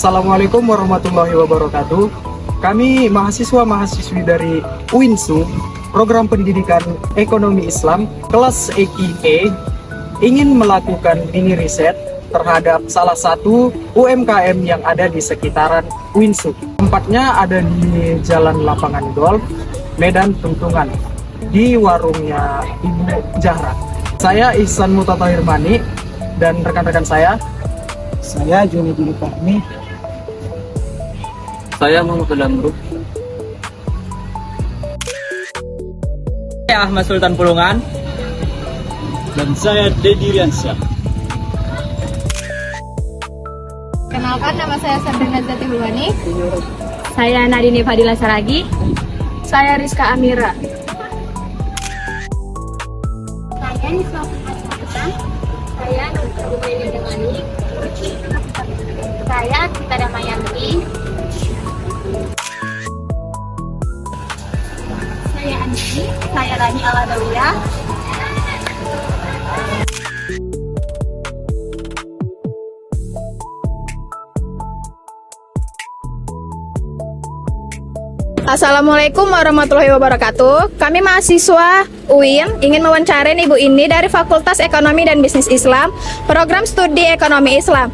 Assalamualaikum warahmatullahi wabarakatuh. Kami mahasiswa-mahasiswi dari UINSU, Program Pendidikan Ekonomi Islam, kelas EKE, ingin melakukan mini riset terhadap salah satu UMKM yang ada di sekitaran UINSU. Tempatnya ada di Jalan Lapangan Golf, Medan Tuntungan, di warungnya Ibu Zahra. Saya Ihsan Mutatahir Mani dan rekan-rekan saya Juni Dili Fahmi. Saya Muhammad Lamru. Saya Ahmad Sultan Pulungan. Dan saya Dedi Riansyah. Kenalkan, nama saya Sabrina Zati Bulwani. Saya Nadine Fadila Saragi. Saya Rizka Amira. Saya Niswa Hasan. Saya Nurul Dengani. Saya Kita Damayanti. Saya Andi. Saya Rani Aladawiyah. Assalamualaikum warahmatullahi wabarakatuh. Kami mahasiswa UIN ingin mewawancarai Ibu ini dari Fakultas Ekonomi dan Bisnis Islam, Program Studi Ekonomi Islam.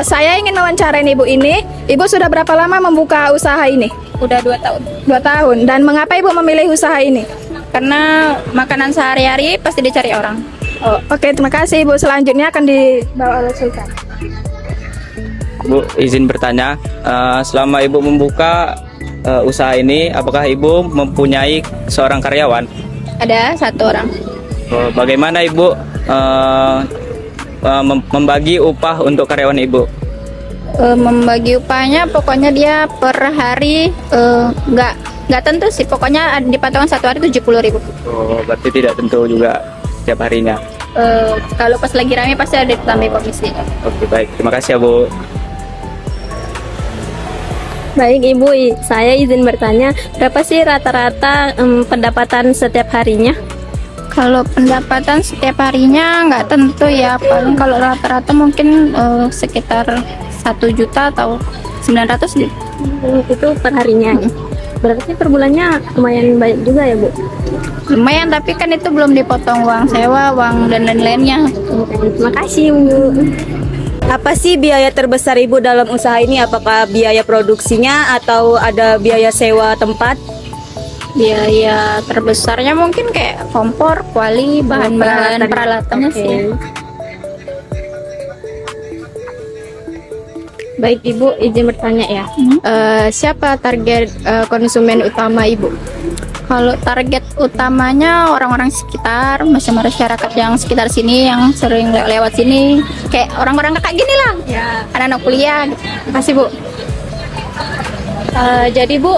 Saya ingin mewawancarai Ibu ini. Ibu sudah berapa lama membuka usaha ini? Udah 2 tahun. 2 tahun. Dan mengapa Ibu memilih usaha ini? Karena makanan sehari-hari pasti dicari orang. Oh, oke, terima kasih Ibu. Selanjutnya akan dibawa oleh Sultan. Bu, izin bertanya, selama Ibu membuka usaha ini, apakah Ibu mempunyai seorang karyawan? Ada 1 orang. Bagaimana Ibu membagi upah untuk karyawan Ibu? Membagi upahnya pokoknya dia per hari nggak tentu sih. Pokoknya dipatongan 1 hari 70.000. Oh, berarti tidak tentu juga setiap harinya. Kalau pas lagi rame pasti ada ditambah komisi. Oke, baik. Terima kasih ya Bu. Baik Ibu, saya izin bertanya, berapa sih rata-rata pendapatan setiap harinya? Kalau pendapatan setiap harinya nggak tentu ya. Paling kalau rata-rata mungkin sekitar 1 juta atau 900 gitu. Itu per harinya. Berarti per bulannya lumayan banyak juga ya Bu? Lumayan, tapi kan itu belum dipotong uang sewa, uang dan lain-lainnya. Terima kasih Bu. Apa sih biaya terbesar Ibu dalam usaha ini? Apakah biaya produksinya atau ada biaya sewa tempat? Biaya terbesarnya mungkin kayak kompor, kuali, bahan-bahan peralatannya sih. Baik Ibu, izin bertanya ya. Siapa target konsumen utama Ibu? Kalau target utamanya orang-orang sekitar, masyarakat yang sekitar sini yang sering lewat sini, kayak orang-orang kakak gini lah, anak-anak kuliah. Terima kasih Bu. Jadi Bu,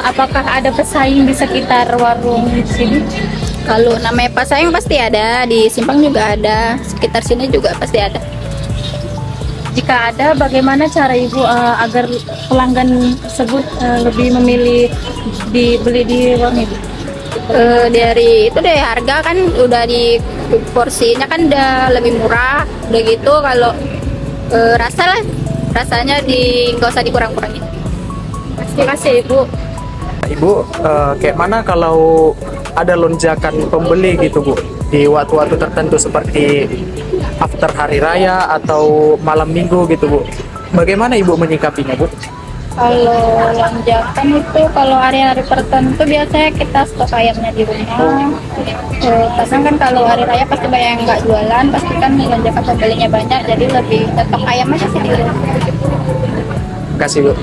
apakah ada pesaing di sekitar warung di sini? Kalau namanya pesaing pasti ada, di Simpang juga ada, sekitar sini juga pasti ada. Jika ada, bagaimana cara Ibu agar pelanggan tersebut lebih memilih dibeli di warung Ibu? Dari harga kan udah di porsinya kan udah lebih murah, udah gitu. Kalau rasanya nggak usah dikurang-kurangin. Terima kasih Ibu. Ibu, kayak mana kalau ada lonjakan pembeli gitu Bu, di waktu-waktu tertentu seperti after hari raya atau malam minggu gitu Bu? Bagaimana Ibu menyikapinya Bu? Kalau lonjakan itu kalau hari-hari tertentu biasanya kita stok ayamnya di rumah. Pasang kan kalau hari raya pasti banyak yang nggak jualan, pasti kan lonjakan pembelinya banyak, jadi lebih stok ayam aja sih di rumah. Terima kasih Bu.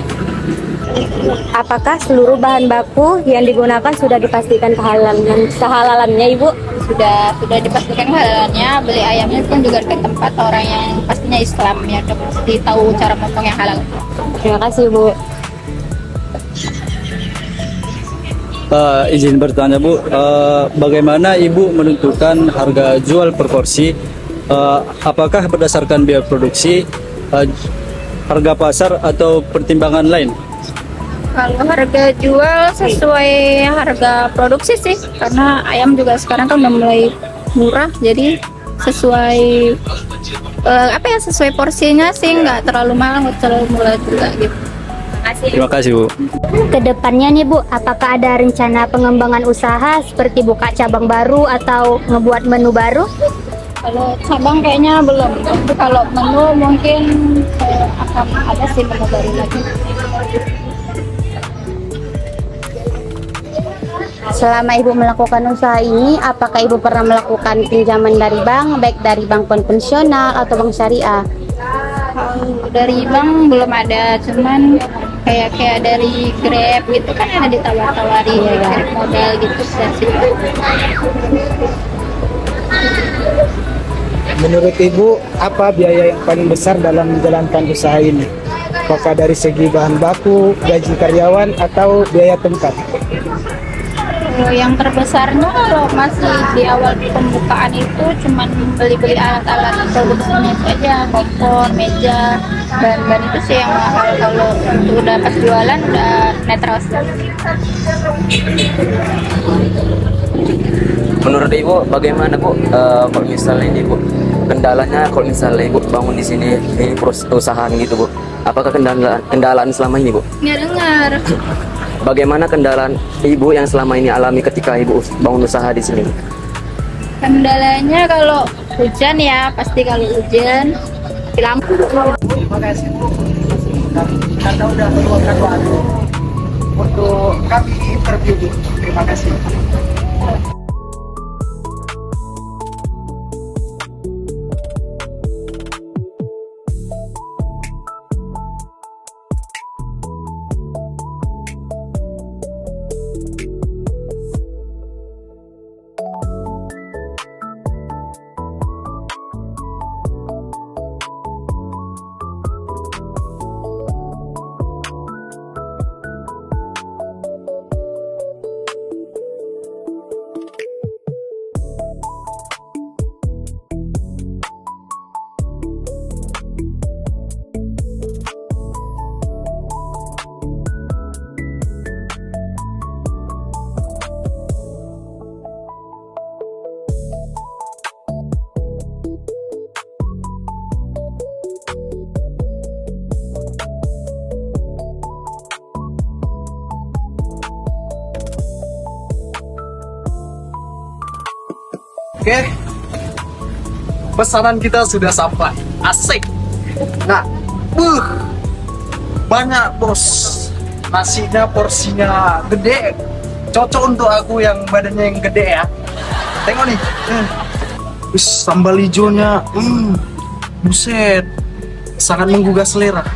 Apakah seluruh bahan baku yang digunakan sudah dipastikan kehalalannya Ibu? Sudah dipastikan halalannya. Beli ayamnya pun juga ke tempat orang yang pastinya Islam ya, udah pasti tahu cara motong yang halal. Terima kasih Bu. Izin bertanya Bu, bagaimana Ibu menentukan harga jual per porsi? Apakah berdasarkan biaya produksi, harga pasar atau pertimbangan lain? Kalau harga jual sesuai harga produksi sih, karena ayam juga sekarang kan udah mulai murah, jadi sesuai apa ya, sesuai porsinya sih, nggak terlalu mahal, nggak terlalu murah juga gitu. Terima kasih Bu. Kedepannya nih Bu, apakah ada rencana pengembangan usaha seperti buka cabang baru atau ngebuat menu baru? Kalau cabang kayaknya belum, tapi kalau menu mungkin akan ada sih menu baru lagi. Selama Ibu melakukan usaha ini, apakah Ibu pernah melakukan pinjaman dari bank, baik dari bank konvensional atau bank syariah? Kalau dari bank belum ada, cuman kayak dari Grab gitu kan ada ditawar-tawari kirim modal gitu dari situ. Menurut Ibu, apa biaya yang paling besar dalam menjalankan usaha ini? Apakah dari segi bahan baku, gaji karyawan, atau biaya tempat? Kalau yang terbesarnya kalau masih di awal pembukaan itu cuman beli-beli alat-alat produksinya itu aja, kompor, meja, bahan-bahan itu sih yang mahal. Kalau untuk udah pas jualan udah netral sih. Menurut Ibu bagaimana Bu, kalau misalnya ini Bu, kendalanya kalau misalnya Ibu bangun di sini ini perusahaan gitu Bu, apakah kendalaan selama ini Bu? Nggak dengar. Bagaimana kendaraan Ibu yang selama ini alami ketika Ibu bangun usaha di sini? Kendalanya kalau hujan ya, pasti kalau hujan mati lampu. Terima kasih Bu. Karena udah meluangkan waktu untuk kami interview Bu. Terima kasih. Oke, pesanan kita sudah sampai. Asik. Nah, banyak bos. Nasinya porsinya gede. Cocok untuk aku yang badannya yang gede ya. Tengok nih. Sambal hijaunya, buset, sangat menggugah selera.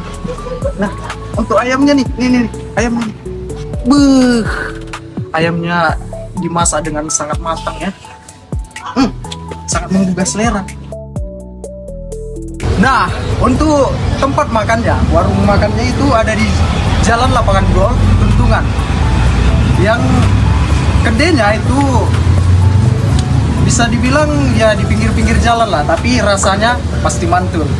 Nah, untuk ayamnya nih, nih ayamnya nih. Ayamnya dimasak dengan sangat matang ya. Sangat menggugah selera. Nah, untuk tempat makannya, warung makannya itu ada di Jalan Lapangan Gol, Tuntungan. Yang kedainya itu bisa dibilang ya di pinggir-pinggir jalan lah, tapi rasanya pasti mantul.